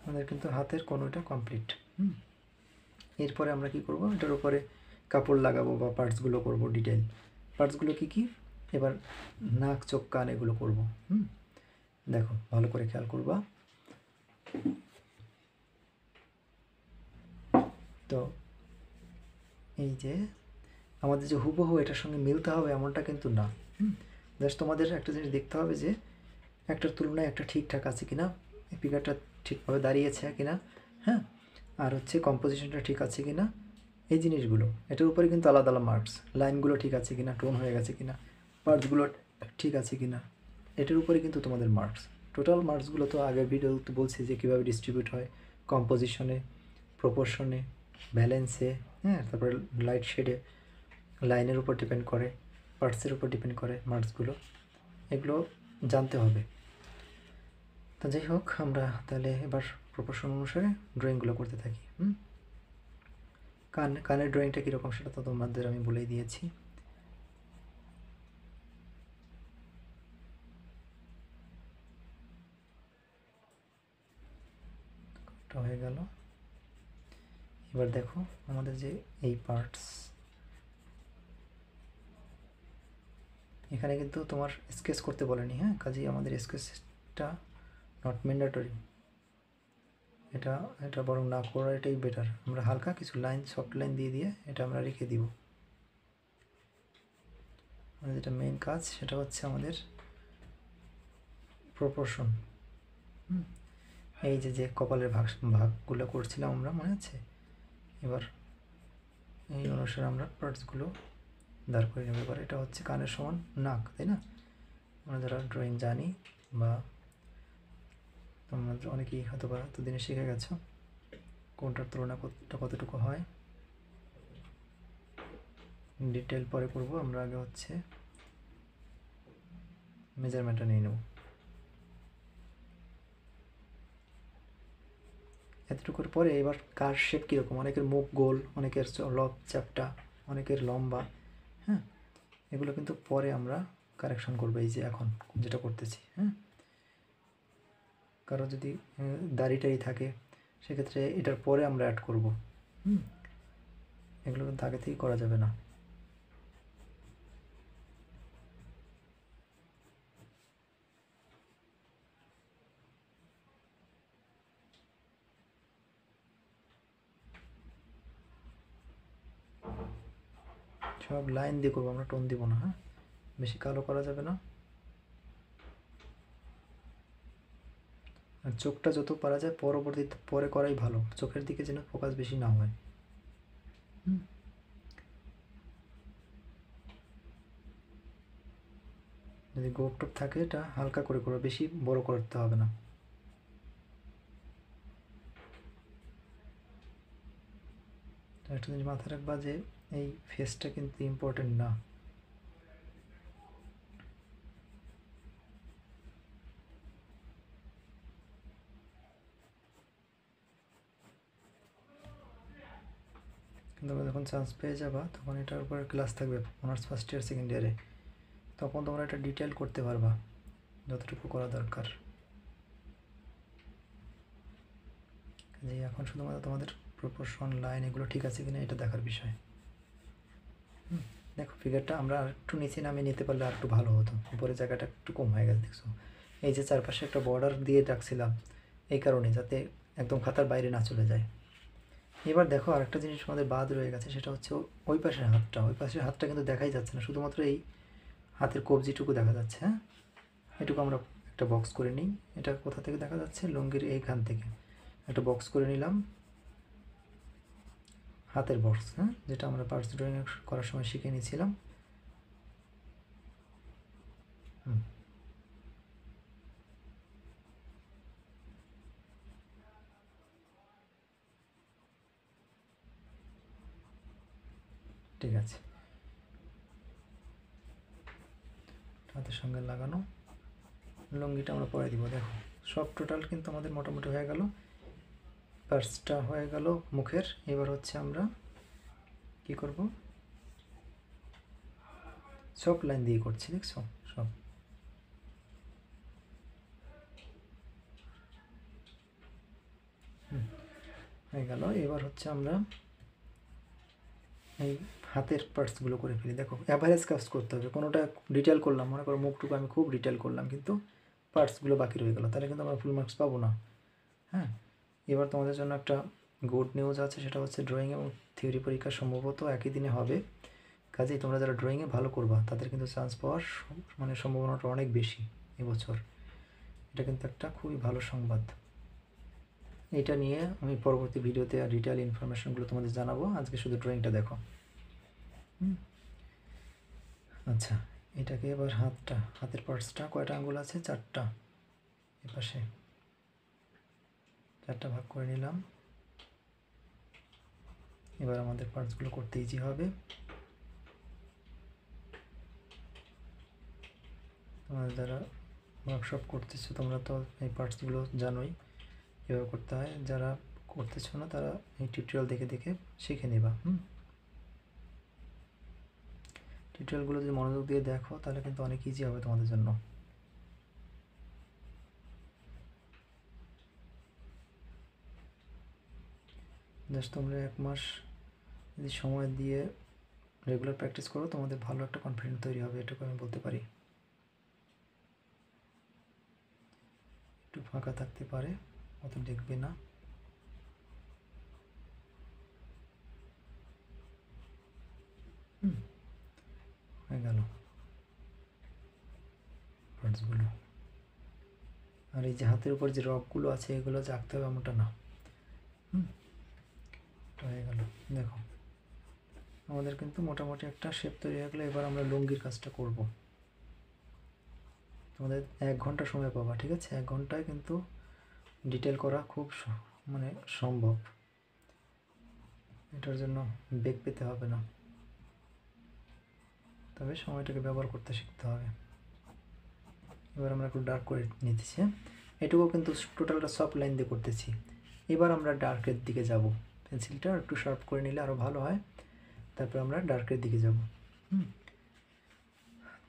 Speaker 1: আমাদের কিন্তু হাতের কোনোটা কমপ্লিট। এরপরে আমরা কি করব, এটার উপরে কাপড় লাগাবো বা পার্টসগুলো করব ডিটেল। পার্টসগুলো কি কি, এবার নাক চোখ কান এগুলো করব। দেখো ভালো করে খেয়াল করবা। তো এই যে আমাদের যে হুবহু এটার সঙ্গে মিলতে হবে এমনটা কিন্তু না। জাস্ট তোমাদের একটা জিনিস দেখতে হবে যে একটার তুলনায় একটা ঠিকঠাক আছে কিনা, ফিগারটা ঠিকভাবে দাঁড়িয়েছে কিনা, হ্যাঁ, আর হচ্ছে কম্পোজিশনটা ঠিক আছে কিনা, এই জিনিসগুলো এটার উপরে কিন্তু আলাদা আলাদা মার্কস। লাইনগুলো ঠিক আছে কিনা, টোন হয়ে গেছে কিনা, পার্টসগুলো ঠিক আছে কিনা, এটার উপরে কিন্তু তোমাদের মার্কস। টোটাল মার্কসগুলো তো আগের ভিডিওতে বলছি যে কীভাবে ডিস্ট্রিবিউট হয়, কম্পোজিশনে, প্রপোর্শনে, ব্যালেন্সে, হ্যাঁ, তারপরে লাইট শেডে, লাইনের উপর ডিপেন্ড করে, পার্টসের উপর ডিপেন্ড করে মার্কসগুলো, এগুলো জানতে হবে। তো যাই হোক, আমরা তাহলে এবার প্রপোর্শন অনুসারে ড্রয়িংগুলো করতে থাকি। কানের ড্রয়িংটা কীরকম সেটা তো তোমাদের আমি বলেই দিয়েছি। হয়ে গেল। এবার দেখো আমাদের যে এই পার্টস, এখানে কিন্তু তোমার স্কেচ করতে বলেনি, হ্যাঁ, কাজেই আমাদের স্কেচটা নট ম্যান্ডেটরি। এটা এটা বরং না করা এটাই বেটার। আমরা হালকা কিছু লাইন, সফট লাইন দিয়ে দিয়ে এটা আমরা রেখে দিব। আমাদের যেটা মেইন কাজ সেটা হচ্ছে আমাদের প্রপোর্শন। এই যে যে কপালের ভাগগুলো করছিলাম আমরা, মনে আছে? এবার এই অনুসারে আমরা পার্টসগুলো দাঁড় করে নেব। এবার এটা হচ্ছে কানের সমান নাক, তাই না? আমরা যারা ড্রয়িং জানি বা তোমরা অনেকেই হয়তো বা এতদিনে শিখে গেছো কোনটার তুলনা কতটুকু হয়। ডিটেল পরে করব, আমরা আগে হচ্ছে মেজারমেন্টটা নিয়ে নেব। এতটুকুর পরে এবার কার শেপ কীরকম, অনেকের মুখ গোল, অনেকের লব চ্যাপটা, অনেকের লম্বা, হ্যাঁ, এগুলো কিন্তু পরে আমরা কারেকশন করবো, এই যে এখন যেটা করতেছি। হ্যাঁ, কারো যদি দাড়িটাই থাকে সেক্ষেত্রে এটার পরে আমরা অ্যাড করব। এগুলো কিন্তু আগে থেকেই করা যাবে না। সব লাইন দিয়ে করবো আমরা, টোন দিব না। হ্যাঁ, বেশি কালো করা যাবে না। আর চোখটা যত পারা যায় পরে করাই ভালো, চোখের দিকে যেন ফোকাস বেশি না হয়। যদি গোপ টোপ থাকে এটা হালকা করে করো, বেশি বড় করতে হবে না। একটা জিনিস মাথায় রাখবা যে এই ফেসটা কিন্তু ইম্পর্টেন্ট না। কিন্তু তোমরা যখন চান্স পেয়ে যাবা তখন এটার উপরে ক্লাস থাকবে অনার্স ফার্স্ট ইয়ার সেকেন্ড ইয়ারে, তখন তোমরা এটা ডিটেল করতে পারবা যতটুকু করা দরকার। যে এখন শুধুমাত্র তোমাদের প্রপোর্শন, লাইন এগুলো ঠিক আছে কিনা এটা দেখার বিষয়। দেখো ফিগারটা আমরা একটু নিচে নামিয়ে নিতে পারলে আর একটু ভালো হতো, উপরে জায়গাটা একটু কম হয়ে গেছে। দেখছো এই যে চারপাশে একটা বর্ডার দিয়ে রাখছিলাম এই কারণে, যাতে একদম খাতার বাইরে না চলে যায়। এবার দেখো আরেকটা জিনিস আমাদের বাদ রয়ে গেছে, সেটা হচ্ছে ওই পাশের হাতটা। ওই পাশের হাতটা কিন্তু দেখাই যাচ্ছে না, শুধুমাত্র এই হাতের কবজিটুকু দেখা যাচ্ছে। হ্যাঁ, এটুকু আমরা একটা বক্স করে নিই। এটা কোথা থেকে দেখা যাচ্ছে, লুঙ্গির এইখান থেকে একটা বক্স করে নিলাম, হাতের বক্স। হ্যাঁ, যেটা আমরা পার্টস ড্রয়িং করার সময় শিখে নিয়েছিলাম। ঠিক আছে, হাতের সঙ্গে লাগানো লুঙ্গিটা আমরা পরে দিব। দেখো সব টোটাল কিন্তু আমাদের মোটামুটি হয়ে গেল, পার্সটা হয়ে গেল মুখের। এবার হচ্ছে আমরা কি করব, সব লাইন দিয়ে করছি, দেখছো সব। হয়ে গেল। এবার হচ্ছে আমরা এই হাতের পার্টসগুলো করে ফেলি। দেখো অ্যাভারেজ কাজ করতে হবে, কোনোটা ডিটেল করলাম, মনে করো মুখটুকু আমি খুব ডিটেল করলাম কিন্তু পার্টসগুলো বাকি রয়ে গেল, তাহলে কিন্তু আমরা ফুল মার্কস পাবো না। হ্যাঁ, এবার তোমাদের জন্য একটা গুড নিউজ আছে, সেটা হচ্ছে ড্রয়িং এবং থিওরি পরীক্ষা সম্ভবত একই দিনে হবে। কাজেই তোমরা যারা ড্রয়িংয়ে ভালো করবা তাদের কিন্তু চান্স পাওয়ার মানে সম্ভাবনাটা অনেক বেশি এবছর। এটা কিন্তু একটা খুবই ভালো সংবাদ। এটা নিয়ে আমি পরবর্তী ভিডিওতে আর ডিটেল ইনফরমেশনগুলো তোমাদের জানাবো। আজকে শুধু ড্রয়িংটা দেখো। আচ্ছা, এটাকে এবার হাতের পার্টসটা কয়টা আঙ্গুল আছে, 4টা, এপাশে 4টা ভাগ করে নিলাম। এবার আমাদের পার্টসগুলো করতে ইজি হবে। তোমরা যারা ওয়ার্কশপ করতেছো তোমরা তো এই পার্টসগুলো জানোই কীভাবে করতে হয়, যারা করতেছো না তারা এই টিউটোরিয়াল দেখে দেখে শিখে নেবা। টিউটোরিয়ালগুলো যদি মনোযোগ দিয়ে দেখো তাহলে কিন্তু অনেক ইজি হবে তোমাদের জন্য। জাস্ট তোমরা 1 মাস যদি সময় দিয়ে রেগুলার প্র্যাকটিস করো তোমাদের ভালো একটা কনফিডেন্স তৈরি হবে, এটুকু আমি বলতে পারি। একটু ফাঁকা থাকতে পারে, অত দেখবে না। হয়ে গেল পার্টসগুলো। আর এই যে হাতের উপর যে রকগুলো আছে এগুলো যে আঁকতে হবে এমনটা না। হয়ে গেল। দেখো আমাদের কিন্তু মোটামুটি একটা শেপ তৈরি হয়ে গেলো। এবার আমরা লুঙ্গির কাজটা করব। তোমাদের 1 ঘন্টা সময় পাবা, ঠিক আছে? 1 ঘন্টায় কিন্তু ডিটেল করা খুব মানে সম্ভব। এটার জন্য বেগ পেতে হবে না, তবে সময়টাকে ব্যবহার করতে শিখতে হবে। এবার আমরা একটু ডার্ক করে নিতেছি। এটুকু কিন্তু টোটালটা সফট লাইন দিয়ে করতেছি। এবার আমরা ডার্কের দিকে যাব। পেন্সিলটা একটু শার্প করে নিলে আরও ভালো হয়। তারপর আমরা ডার্কের দিকে যাব।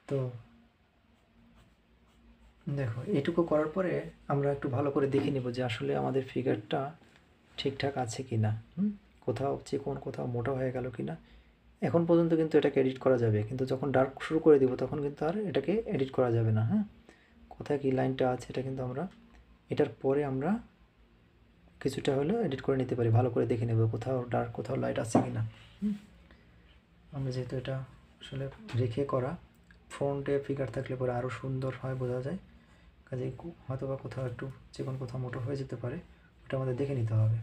Speaker 1: তো দেখো এটুকু করার পরে আমরা একটু ভালো করে দেখে নেব যে আসলে আমাদের ফিগারটা ঠিকঠাক আছে কি না। কোথাও চিকন, কোথাও মোটা হয়ে গেল কি না। এখন পর্যন্ত কিন্তু এটাকে এডিট করা যাবে, কিন্তু যখন ডার্ক শুরু করে দিব তখন কিন্তু আর এটাকে এডিট করা যাবে না। কোথায় কী লাইনটা আছে এটা কিন্তু আমরা এটার পরে আমরা কিছুটা হলেও এডিট করে নিতে পারি, ভালো করে দেখে নেব কোথাও ডার্ক কোথাও লাইট আছে কি না। আমরা যেহেতু এটা আসলে রেখে করা, ফ্রন্টে ফিগার থাকলে পরে আরও সুন্দর হয়, বোঝা যায়। কাজেই হয়তো বা কোথাও একটু চিকন কোথাও মোটো হয়ে যেতে পারে, ওটা আমাদের দেখে নিতে হবে।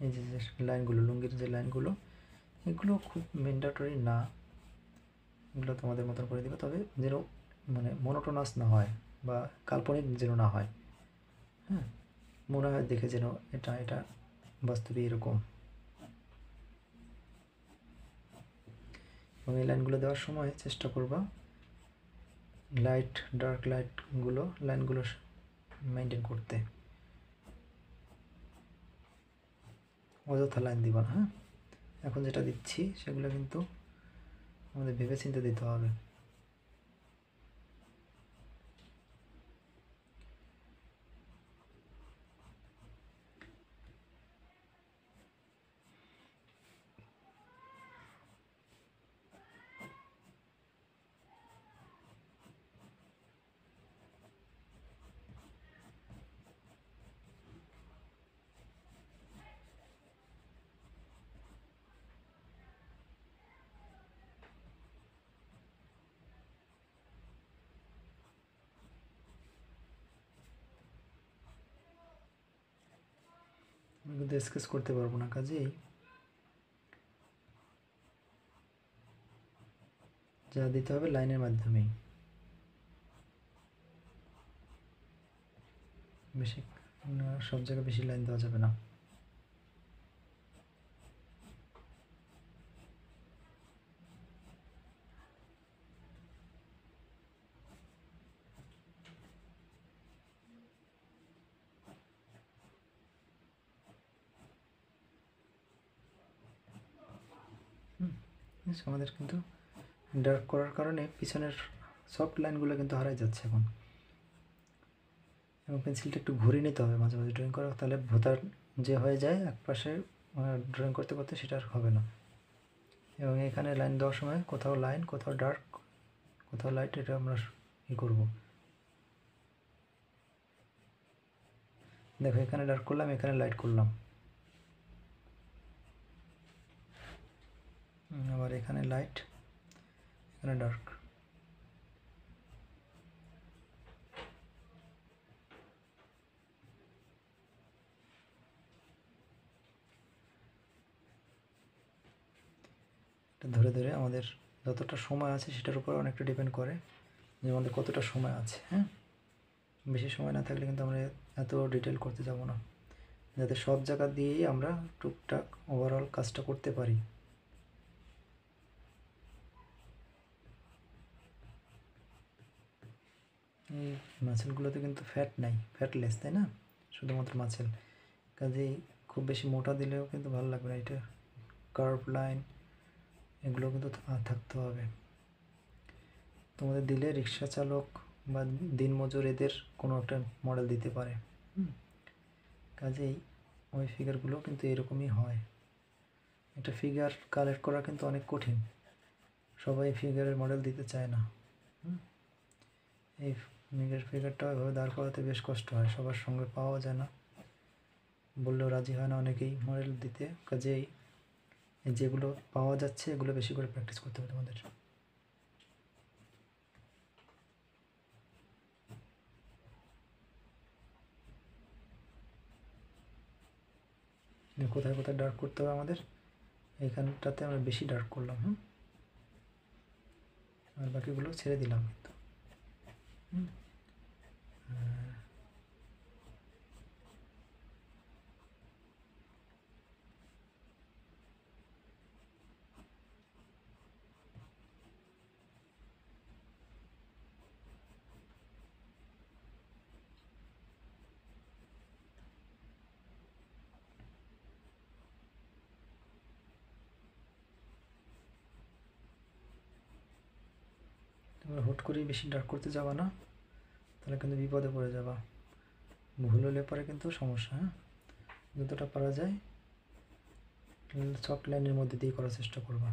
Speaker 1: এই যে লাইনগুলো, লুঙ্গির যে লাইনগুলো, এগুলো খুব ম্যান্ডেটরি না, এগুলো তোমাদের মতন করে দেবে, তবে যেন মানে মনোটোনাস না হয় বা কাল্পনিক যেন না হয়। মনে হয় দেখে যেন এটা বাস্তবে এরকম। এবং এই লাইনগুলো দেওয়ার সময় চেষ্টা করবা লাইট ডার্ক লাইনগুলো মেনটেন করতে, অযথা লাইন দিবা না। এখন যেটা দিচ্ছি সেগুলো কিন্তু আমাদের ভেবে চিন্তে দিতে হবে। আমি কিন্তু স্কেচ করতে পারবো না, কাজেই যা দিতে হবে লাইনের মাধ্যমেই। বেশি সব জায়গায় বেশি লাইন দেওয়া যাবে না। এই যে 1 2 আমাদের কিন্তু ডার্ক করার কারণে পিছনের সফট লাইনগুলো কিন্তু হারাই যাচ্ছে এখন। এবং পেন্সিলটা একটু ঘুরিয়ে নিতে হবে মাঝে মাঝে ড্রয়িং করা, তাহলে ভোঁতার যে হয়ে যায় এক পাশে ড্রয়িং করতে করতে সেটা আর হবে না। এবং এখানে লাইন দেওয়ার সময় কোথাও লাইন, কোথাও ডার্ক, কোথাও লাইট, এটা আমরা করব। দেখো এখানে ডার্ক করলাম, এখানে লাইট করলাম, আবার এখানে লাইট, এখানে ডার্ক। ধরে ধরে আমাদের যতটা সময় আছে সেটার উপর অনেকটা ডিপেন্ড করে যে আমাদের কতটা সময় আছে। হ্যাঁ, বেশি সময় না থাকলে কিন্তু আমরা এত ডিটেল করতে যাব না, যাতে সব জায়গা দিয়েই আমরা টুকটাক ওভারঅল কাজটা করতে পারি। এই মাসেলগুলোতে কিন্তু ফ্যাট নাই, ফ্যাটলেস, তাই না? শুধুমাত্র মাসেল, কাজেই খুব বেশি মোটা দিলেও কিন্তু ভালো লাগবে না। এটা কার্ভ লাইন এগুলো কিন্তু থাকতে হবে। তোমাদের দিলে রিক্সা চালক বা দিনমজুর এদের কোনো একটা মডেল দিতে পারে। কাজেই ওই ফিগারগুলো কিন্তু এরকমই হয়। একটা ফিগার কালেক্ট করা কিন্তু অনেক কঠিন, সবাই ফিগারের মডেল দিতে চায় না। এই ফিগারটা এভাবে দাঁড় করাতে বেশ কষ্ট হয়, সবার সঙ্গে পাওয়া যায় না, বললেও রাজি হয় না অনেকেই মডেল দিতে। কাজেই যেগুলো পাওয়া যাচ্ছে এগুলো বেশি করে প্র্যাকটিস করতে হবে তোমাদের। কোথায় কোথায় ডার্ক করতে হবে আমাদের, এইখানটাতে আমরা বেশি ডার্ক করলাম। আর বাকিগুলো ছেড়ে দিলাম কিন্তু। তোমরা হুট করেই বেশি ডার্ক করতে যাবা না, তাহলে কিন্তু বিপদে পড়ে যাবা। ভুল হলে পরে কিন্তু সমস্যা। হ্যাঁ, যতটা পারা যায় সফট লাইনের মধ্যে দিয়ে করার চেষ্টা করবা।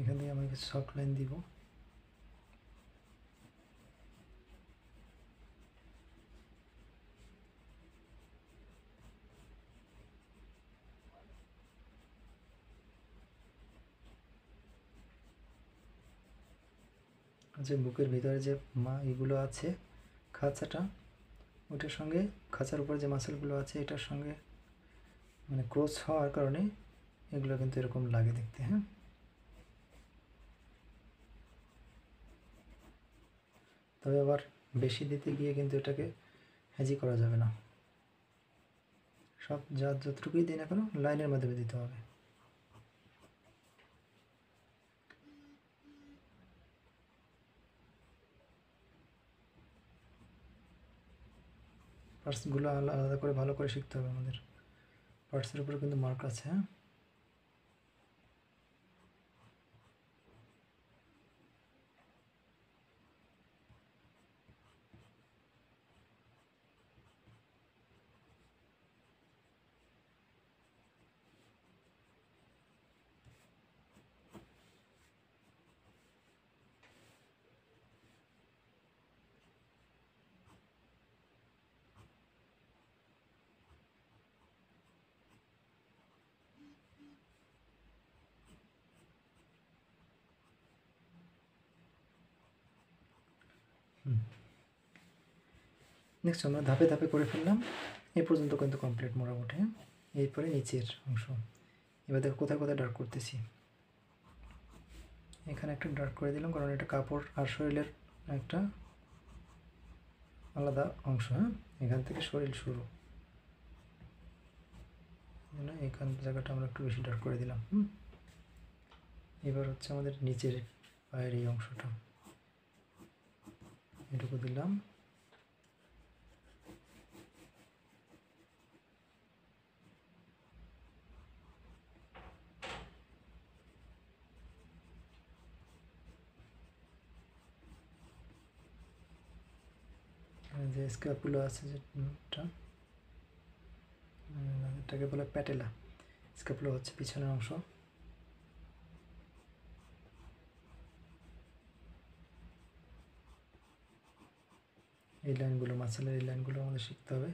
Speaker 1: এখান থেকে আমি কিছু সফট লাইন দিব। যে বুকের ভিতরে যে এগুলো আছে খাঁচাটা, ওটার সঙ্গে খাঁচার উপরে যে মাসেলগুলো আছে এটার সঙ্গে মানে ক্রস হওয়ার কারণে এগুলো কিন্তু এরকম লাগে দেখতে। হ্যাঁ, তবে আবার বেশি দিতে গিয়ে কিন্তু এটাকে হ্যাজি করা যাবে না। সব যতটুকুই দিই না কেন লাইনের মাধ্যমে দিতে হবে। পার্টসগুলো আলাদা করে ভালো করে শিখতে হবে আমাদের। পার্টসের উপরে কিন্তু মার্ক আছে। হ্যাঁ, নেক্সট আমরা ধাপে ধাপে করে ফেললাম, এই পর্যন্ত কিন্তু কমপ্লিট মোটামুটি। এরপরে নিচের অংশ, এবার দেখো কোথায় কোথায় ডার্ক করতেছি। এখানে একটা ডার্ক করে দিলাম, কারণ এটা কাপড় আর শরীরের একটা আলাদা অংশ। হ্যাঁ, এখান থেকে শরীর শুরু, এখান জায়গাটা আমরা একটু বেশি ডার্ক করে দিলাম। এবার হচ্ছে আমাদের নিচের পায়ের এই অংশটা, এটুকু দিলাম। যে স্ক্যাপুলা আছে, যেটা এটাকে বলে প্যাটেলা। স্ক্যাপুলা হচ্ছে পিছনের অংশ। এই লাইনগুলো, মাসেলের এই লাইনগুলো আমাদের শিখতে হবে।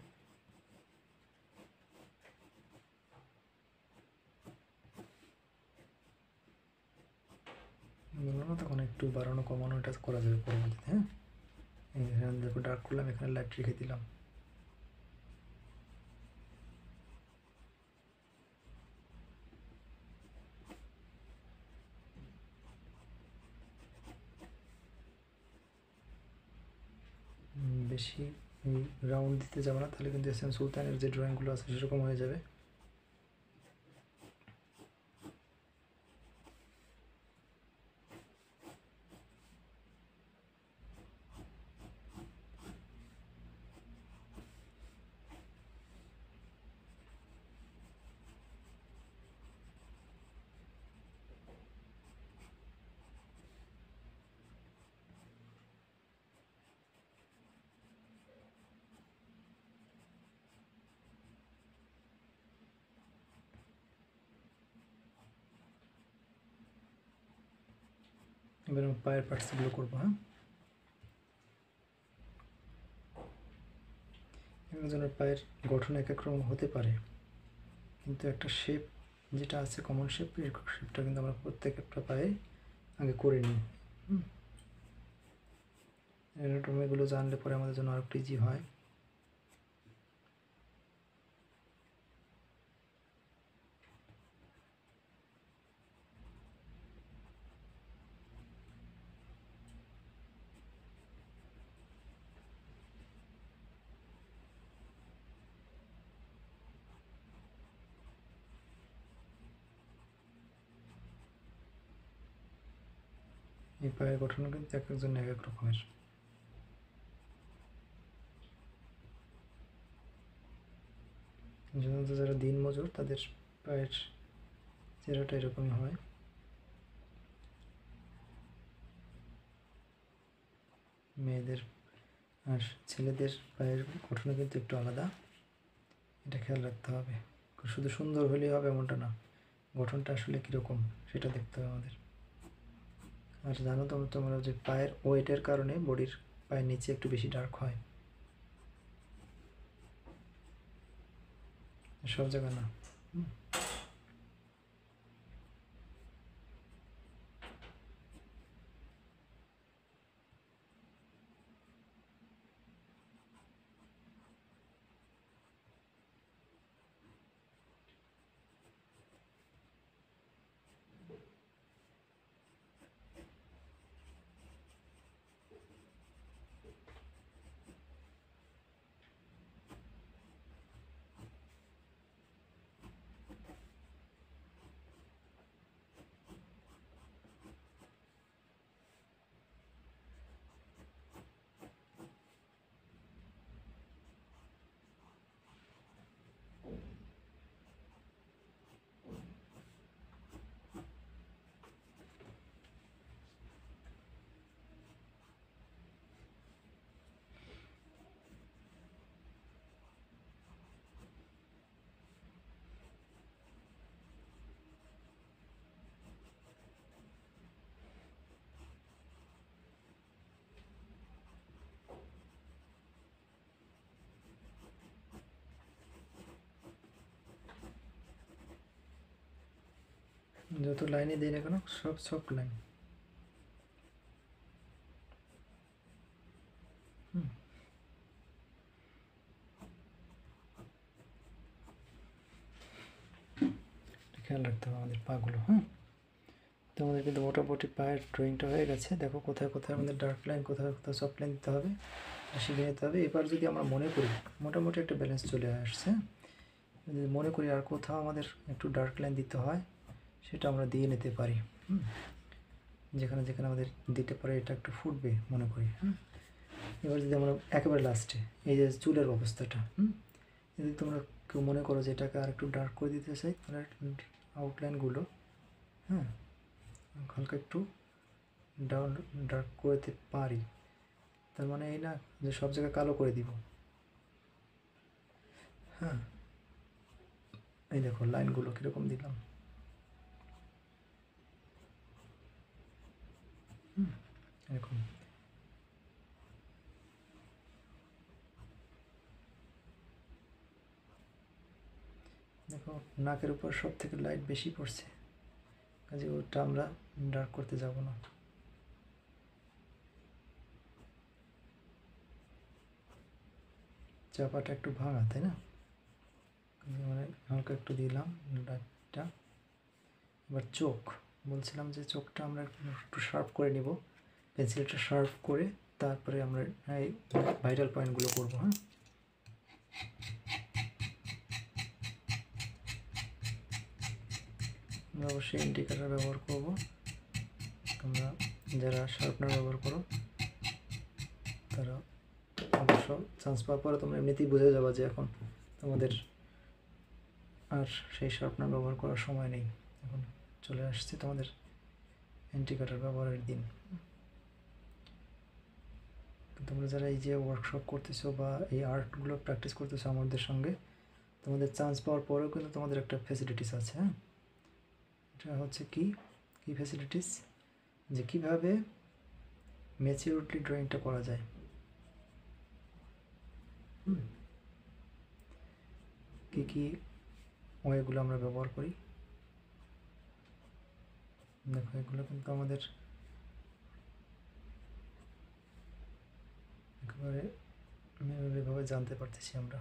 Speaker 1: তখন একটু বাড়ানো কমানো এটা করা যাবে পরবর্তীতে। হ্যাঁ, এখানে দেখো ডার্ক করলাম, এখানে লাইট রেখে দিলাম। বেশি রাউন্ড দিতে যাবে না, তাহলে কিন্তু এস এম সুলতানের যে ড্রয়িংগুলো আছে সেরকম হয়ে যাবে। এবার আমি পায়ের পার্টসগুলো করবো। হ্যাঁ, একজনের পায়ের গঠন এক এক রকম হতে পারে, কিন্তু একটা শেপ যেটা আছে কমন শেপ, এই শেপটা কিন্তু আমরা প্রত্যেকটা পায়ে আগে করে নিই। অ্যানাটমিগুলো জানলে পরে আমাদের জন্য আরও ইজি হয়। এই পায়ের গঠন কিন্তু এক একজন এক এক রকমের। সাধারণত যারা দিন মজুর তাদের পায়ের চেহারাটা এরকমই হয়। মেয়েদের আর ছেলেদের পায়ের গঠন কিন্তু একটু আলাদা, এটা খেয়াল রাখতে হবে। শুধু সুন্দর হলেই হবে এমনটা না, গঠনটা আসলে কীরকম সেটা দেখতে হবে আমাদের। আর জানো তোমরা যে পায়ের ওয়েটের কারণে বডির পায়ের নিচে একটু বেশি ডার্ক হয়, সব জায়গায় না। যত লাইনে দিই না কেন, সব লাইন। খেয়াল রাখতে হবে আমাদের পাগুলো। তো আমাদের কিন্তু মোটামুটি পায়ের ড্রয়িংটা হয়ে গেছে। দেখো কোথায় কোথায় আমাদের ডার্ক লাইন, কোথায় কোথায় সফট লাইন দিতে হবে শিখে নিতে হবে। এবার যদি আমরা মনে করি মোটামুটি একটা ব্যালেন্স চলে আসছে, যদি মনে করি আর কোথাও আমাদের একটু ডার্ক লাইন দিতে হয় সেটা আমরা দিয়ে নিতে পারি। যেখানে যেখানে আমাদের দিতে পারে এটা একটু ফুটবে মনে করি। এবার যদি আমরা একেবারে লাস্টে এই যে চুলের অবস্থাটা, যদি তোমরা কেউ মনে করো যে এটাকে আর একটু ডার্ক করে দিতে চাই, তাহলে আউটলাইনগুলো হালকা একটু ডার্ক করে দিতে পারি। তার মানে এই না যে সব জায়গায় কালো করে দিব। এই দেখো লাইনগুলো কীরকম দিলাম। এরকম দেখো নাকের উপর সব থেকে লাইট বেশি পড়ছে, কাজে ওটা আমরা ডার্ক করতে যাব না। চাপাটা একটু ভাঙা, তাই না? মানে হালকা একটু দিলাম লাইটটা। এবার চোখ, বলছিলাম যে চোখটা আমরা একটু শার্প করে নিব, পেন্সিলটা শার্প করে তারপরে আমরা এই ভাইটাল পয়েন্টগুলো করবো। আমরা অবশ্যই ইন্ডিকেটার ব্যবহার করব। তোমরা যারা শার্পনার ব্যবহার করো তারা অবশ্য চান্স পাওয়ার পরে তোমরা এমনিতেই বুঝে যাবা যে এখন তোমাদের আর সেই শার্পনার ব্যবহার করার সময় নেই, এখন চলে আসছে তোমাদের ইন্ডিকেটার ব্যবহারের দিন। তোমরা যারা এই যে ওয়ার্কশপ করতেছো বা এই আর্টগুলো প্র্যাকটিস করতেছো আমাদের সঙ্গে, তোমাদের চান্স পাওয়ার পরেও কিন্তু তোমাদের একটা ফ্যাসিলিটিস আছে। এটা হচ্ছে কি ফ্যাসিলিটিস, যে কীভাবে ম্যাচিউরলি ড্রয়িংটা করা যায়। কী ওয়েগুলো আমরা ব্যবহার করি দেখো, এগুলো কিন্তু আমাদের একেবারে ম্যানুয়ালিভাবে জানতে পারতেছি আমরা।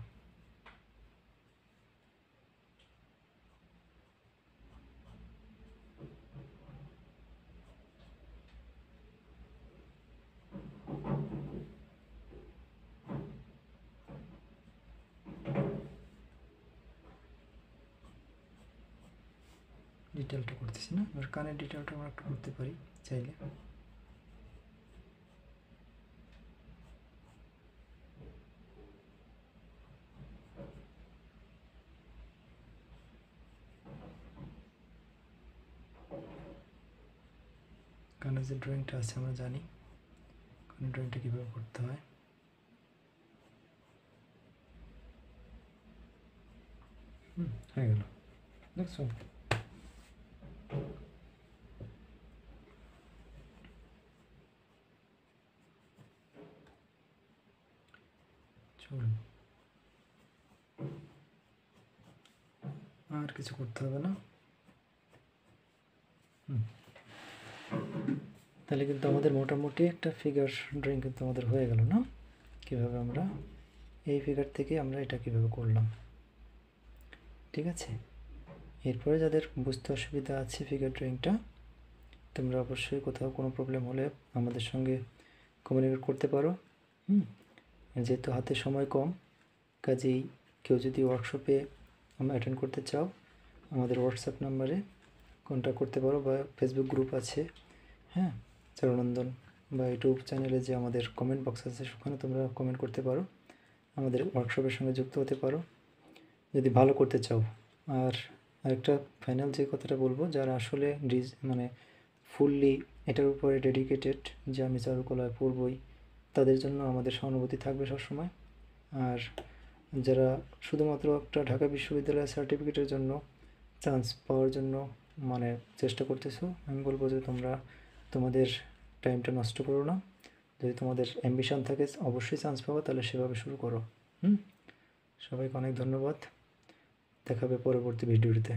Speaker 1: ডিটেলটা করতেছি না, এবার কানের ডিটেলটা আমরা একটু করতে পারি চাইলে। কানের যে ড্রয়িংটা আছে আমরা জানি কানের ড্রয়িংটা কীভাবে করতে হয়। হয়ে গেল, দেখছো? চল, আর কিছু করতে হবে না। তাহলে কিন্তু আমাদের মোটামুটি একটা ফিগার ড্রয়িং কিন্তু আমাদের হয়ে গেল না? কীভাবে আমরা এই ফিগার থেকে আমরা এটা কীভাবে করলাম, ঠিক আছে? এরপরে যাদের বুঝতে অসুবিধা আছে ফিগার ড্রয়িংটা, তোমরা অবশ্যই কোথাও কোনো প্রবলেম হলে আমাদের সঙ্গে কমিউনিকেট করতে পারো। যেহেতু হাতে সময় কম, কাজেই কেউ যদি ওয়ার্কশপে আমরা অ্যাটেন্ড করতে চাও আমাদের হোয়াটসঅ্যাপ নাম্বারে কন্ট্যাক্ট করতে পারো, বা ফেসবুক গ্রুপ আছে চারুনন্দন, বা ইউটিউব চ্যানেলে যে আমাদের কমেন্ট বক্স আছে সেখানে তোমরা কমেন্ট করতে পারো, আমাদের ওয়ার্কশপের সঙ্গে যুক্ত হতে পারো যদি ভালো করতে চাও। আর আরেকটা ফাইনাল যে কথাটা বলবো, যারা আসলে মানে ফুললি এটার উপরে ডেডিকেটেড যে আমি চারুকলায় পড়বই, তাদের জন্য আমাদের সহানুভূতি থাকবে সবসময়। আর যারা শুধুমাত্র একটা ঢাকা বিশ্ববিদ্যালয়ের সার্টিফিকেটের জন্য চান্স পাওয়ার জন্য মানে চেষ্টা করতেছো, আমি বলবো যে তোমরা তোমাদের টাইমটা নষ্ট করো না। যদি তোমাদের অ্যাম্বিশন থাকে অবশ্যই চান্স পাবো, তাহলে সেভাবে শুরু করো। সবাইকে অনেক ধন্যবাদ, দেখা হবে পরবর্তী ভিডিওতে।